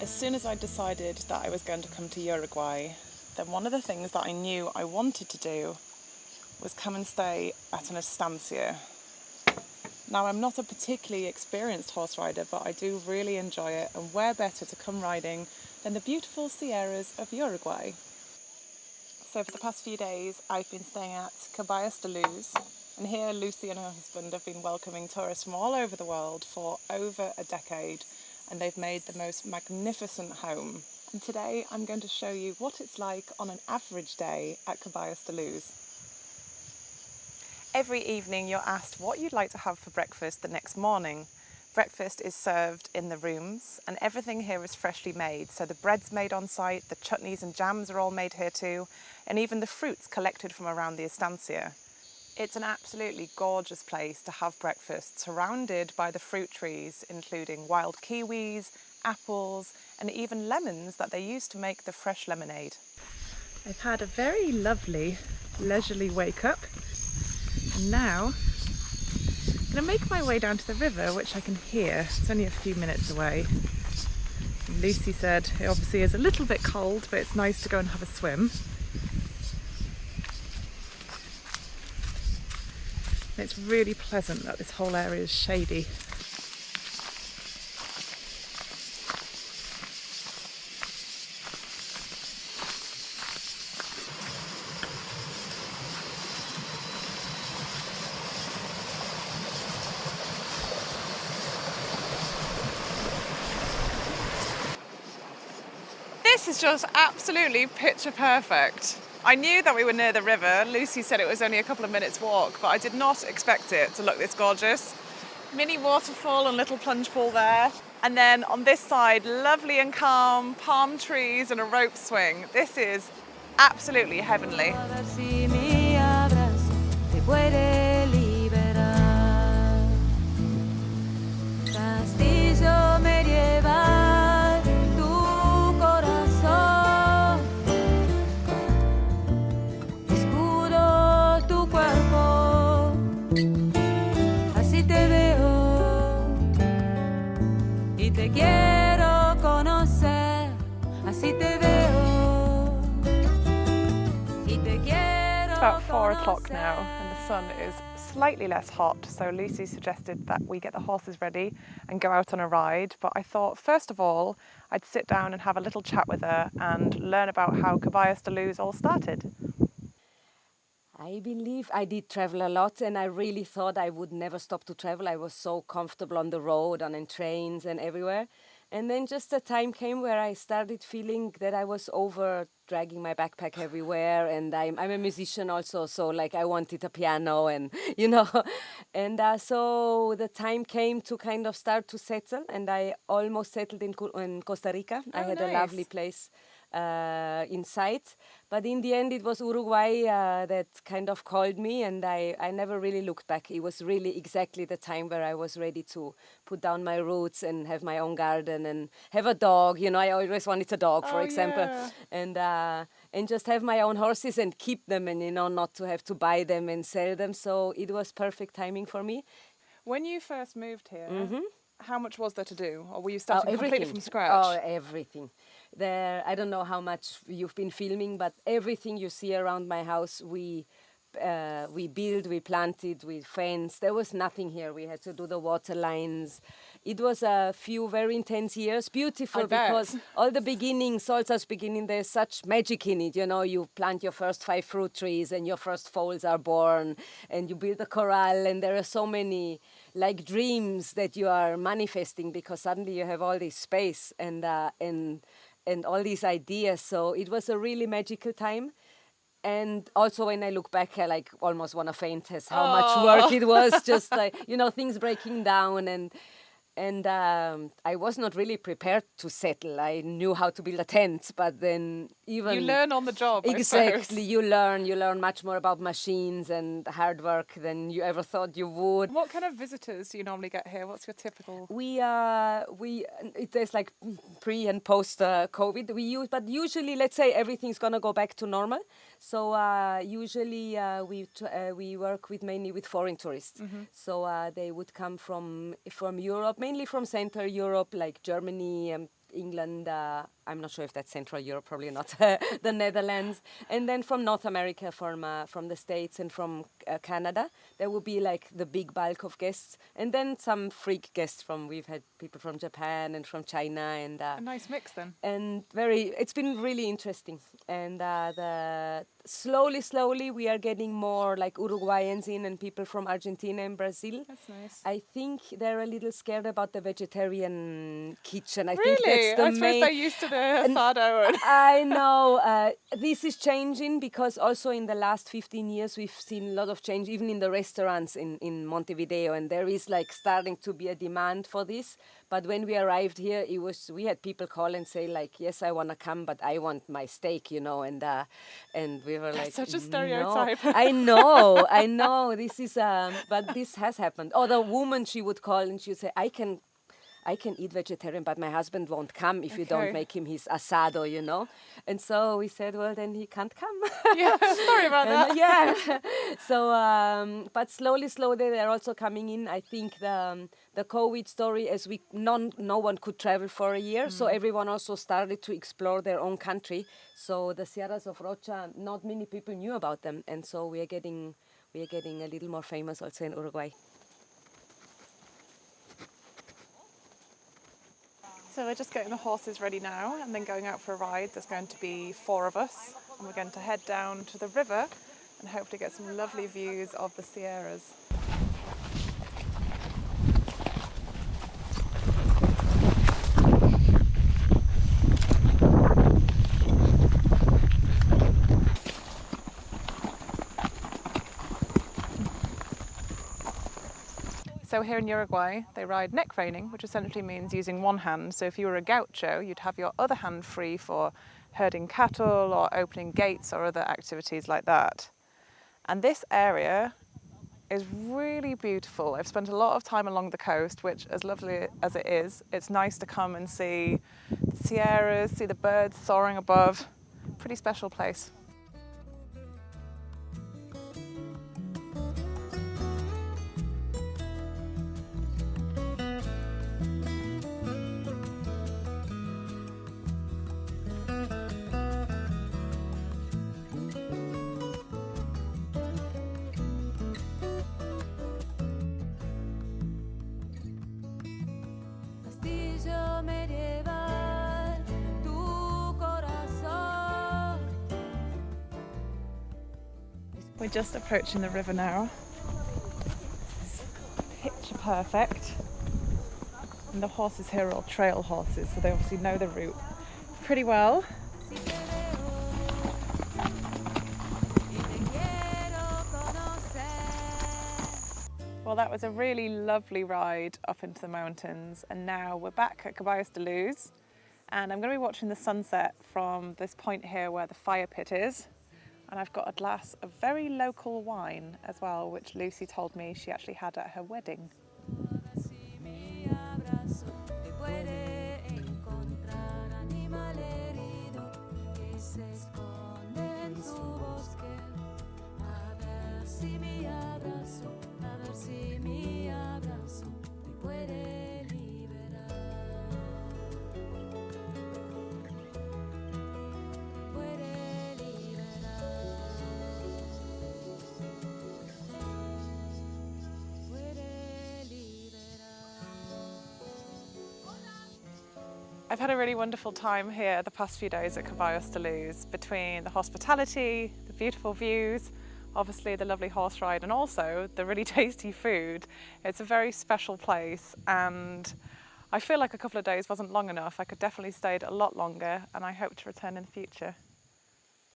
As soon as I decided that I was going to come to Uruguay, then one of the things that I knew I wanted to do was come and stay at an estancia. Now, I'm not a particularly experienced horse rider, but I do really enjoy it, and where better to come riding than the beautiful sierras of Uruguay. So for the past few days, I've been staying at Caballos de Luz, and here Lucy and her husband have been welcoming tourists from all over the world for over a decade, and they've made the most magnificent home. And today I'm going to show you what it's like on an average day at Caballos de Luz. Every evening you're asked what you'd like to have for breakfast the next morning. Breakfast is served in the rooms and everything here is freshly made. So the bread's made on site, the chutneys and jams are all made here too, and even the fruits collected from around the estancia. It's an absolutely gorgeous place to have breakfast, surrounded by the fruit trees, including wild kiwis, apples, and even lemons that they use to make the fresh lemonade. I've had a very lovely, leisurely wake up. And now I'm going to make my way down to the river, which I can hear. It's only a few minutes away. And Lucy said it obviously is a little bit cold, but it's nice to go and have a swim. And it's really pleasant that this whole area is shady. This is just absolutely picture perfect. I knew that we were near the river. Lucy said it was only a couple of minutes walk, but I did not expect it to look this gorgeous. Mini waterfall and little plunge pool there. And then on this side, lovely and calm, palm trees and a rope swing. This is absolutely heavenly. It's about 4 o'clock now and the sun is slightly less hot, so Lucy suggested that we get the horses ready and go out on a ride. But I thought first of all I'd sit down and have a little chat with her and learn about how Caballos de Luz all started. I believe I did travel a lot and I really thought I would never stop to travel. I was so comfortable on the road, in trains and everywhere. And then just a time came where I started feeling that I was over dragging my backpack everywhere, and I'm a musician also, so like I wanted a piano and, and so the time came to kind of start to settle, and I almost settled in Costa Rica. I had nice. a lovely place in sight, but in the end it was Uruguay that kind of called me, and I never really looked back. It was really exactly the time where I was ready to put down my roots and have my own garden and have a dog. I always wanted a dog, for example, yeah. and just have my own horses and keep them, and not to have to buy them and sell them. So it was perfect timing for me. When you first moved here, how much was there to do? Or were you Oh, starting completely from scratch? Oh, everything. I don't know how much you've been filming, but everything you see around my house, we built, we planted, we fenced. There was nothing here. We had to do the water lines. It was a few very intense years, beautiful because all the beginnings, all such beginning, there's such magic in it. You plant your first 5 fruit trees and your first foals are born and you build a corral, and there are so many like dreams that you are manifesting because suddenly you have all this space and all these ideas. So it was a really magical time. And also when I look back, I like almost want to faint as how much work it was, just like, things breaking down. And I was not really prepared to settle. I knew how to build a tent, but then even... You learn on the job, Exactly, you learn much more about machines and hard work than you ever thought you would. What kind of visitors do you normally get here? What's your typical... There's like pre and post COVID. But usually, let's say everything's gonna go back to normal. So usually we work mainly with foreign tourists. So they would come from Europe, mainly from Central Europe, like Germany, England, I'm not sure if that's Central Europe, probably not, the Netherlands. And then from North America, from the States and from Canada, there will be like the big bulk of guests. And then some freak guests we've had people from Japan and from China. And A nice mix then. and it's been really interesting. And slowly we are getting more like Uruguayans in and people from Argentina and Brazil. That's nice. I think they're a little scared about the vegetarian kitchen. I Really? think that's the I suppose main. they're used to the asado. I know. This is changing because also in the last 15 years we've seen a lot of change, even in the restaurants in Montevideo, and there is like starting to be a demand for this. But when we arrived here, we had people call and say like, yes, I want to come, but I want my steak, and we were like, such a no. stereotype. I know. This is, but this has happened. Or the woman, she would call and she would say, I can eat vegetarian, but my husband won't come if you don't make him his asado, And so we said, well, then he can't come. Yeah, sorry about that. Yeah. So, but slowly, they're also coming in. I think the COVID story, as no one could travel for a year, so everyone also started to explore their own country. So the Sierras of Rocha, not many people knew about them, and so we are getting a little more famous also in Uruguay. So we're just getting the horses ready now and then going out for a ride. There's going to be 4 of us and we're going to head down to the river and hopefully get some lovely views of the Sierras. So here in Uruguay, they ride neck reining, which essentially means using one hand. So if you were a gaucho, you'd have your other hand free for herding cattle or opening gates or other activities like that. And this area is really beautiful. I've spent a lot of time along the coast, which, as lovely as it is, it's nice to come and see the Sierras, see the birds soaring above. Pretty special place. We're just approaching the river now. It's picture perfect. And the horses here are all trail horses, so they obviously know the route pretty well. Well, that was a really lovely ride up into the mountains, and now we're back at Caballos de Luz, and I'm going to be watching the sunset from this point here where the fire pit is. And I've got a glass of very local wine as well, which Lucy told me she actually had at her wedding. I've had a really wonderful time here the past few days at Caballos de Luz, between the hospitality, the beautiful views, obviously the lovely horse ride, and also the really tasty food. It's a very special place, and I feel like a couple of days wasn't long enough. I could definitely stay a lot longer, and I hope to return in the future.